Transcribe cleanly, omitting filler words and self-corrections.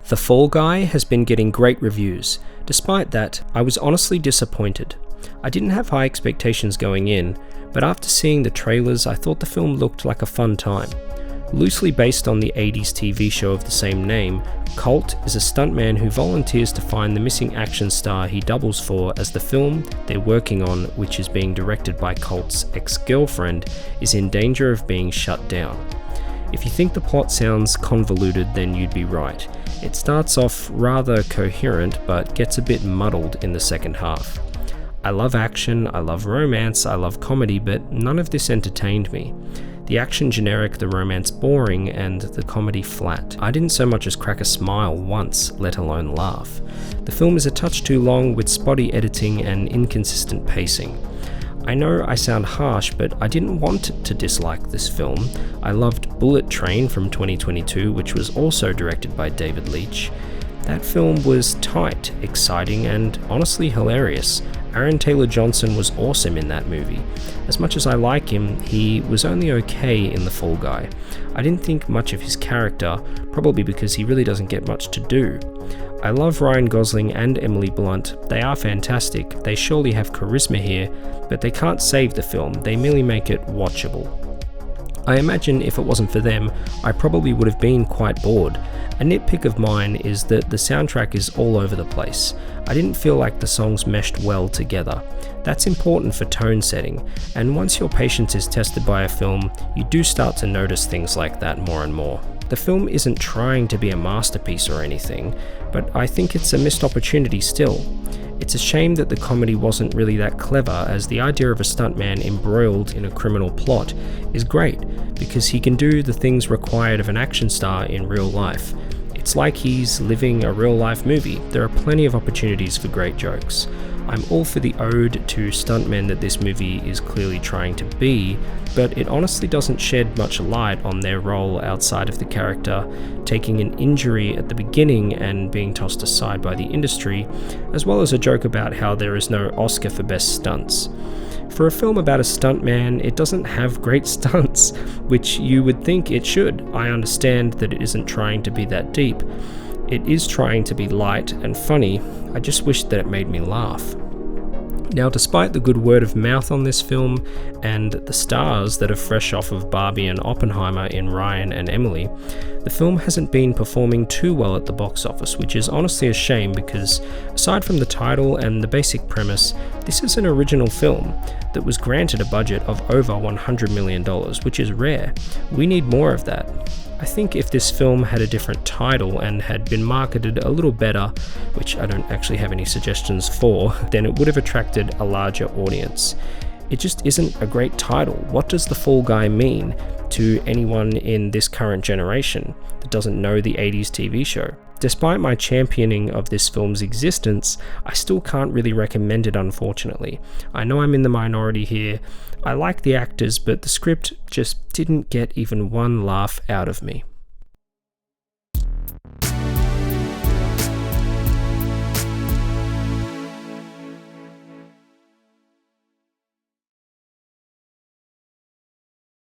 The Fall Guy has been getting great reviews. Despite that, I was honestly disappointed. I didn't have high expectations going in, but after seeing the trailers, I thought the film looked like a fun time. Loosely based on the 80s TV show of the same name, Colt is a stuntman who volunteers to find the missing action star he doubles for, as the film they're working on, which is being directed by Colt's ex-girlfriend, is in danger of being shut down. If you think the plot sounds convoluted, then you'd be right. It starts off rather coherent, but gets a bit muddled in the second half. I love action, I love romance, I love comedy, but none of this entertained me. The action generic, the romance boring, and the comedy flat. I didn't so much as crack a smile once, let alone laugh. The film is a touch too long, with spotty editing and inconsistent pacing. I know I sound harsh, but I didn't want to dislike this film. I loved Bullet Train from 2022, which was also directed by David Leitch. That film was tight, exciting, and honestly hilarious. Aaron Taylor-Johnson was awesome in that movie. As much as I like him, he was only okay in The Fall Guy. I didn't think much of his character, probably because he really doesn't get much to do. I love Ryan Gosling and Emily Blunt. They are fantastic. They surely have charisma here, but they can't save the film. They merely make it watchable. I imagine if it wasn't for them, I probably would have been quite bored. A nitpick of mine is that the soundtrack is all over the place. I didn't feel like the songs meshed well together. That's important for tone setting, and once your patience is tested by a film, you do start to notice things like that more and more. The film isn't trying to be a masterpiece or anything, but I think it's a missed opportunity still. It's a shame that the comedy wasn't really that clever, as the idea of a stuntman embroiled in a criminal plot is great, because he can do the things required of an action star in real life. It's like he's living a real-life movie. There are plenty of opportunities for great jokes. I'm all for the ode to stuntmen that this movie is clearly trying to be, but it honestly doesn't shed much light on their role outside of the character taking an injury at the beginning and being tossed aside by the industry, as well as a joke about how there is no Oscar for best stunts. For a film about a stuntman, it doesn't have great stunts, which you would think it should. I understand that it isn't trying to be that deep. It is trying to be light and funny. I just wish that it made me laugh. Now, despite the good word of mouth on this film and the stars that are fresh off of Barbie and Oppenheimer in Ryan and Emily, the film hasn't been performing too well at the box office, which is honestly a shame because, aside from the title and the basic premise, this is an original film that was granted a budget of over $100 million, which is rare. We need more of that. I think if this film had a different title and had been marketed a little better, which I don't actually have any suggestions for, then it would have attracted a larger audience. It just isn't a great title. What does The Fall Guy mean to anyone in this current generation that doesn't know the 80s TV show? Despite my championing of this film's existence, I still can't really recommend it, unfortunately. I know I'm in the minority here. I like the actors, but the script just didn't get even one laugh out of me.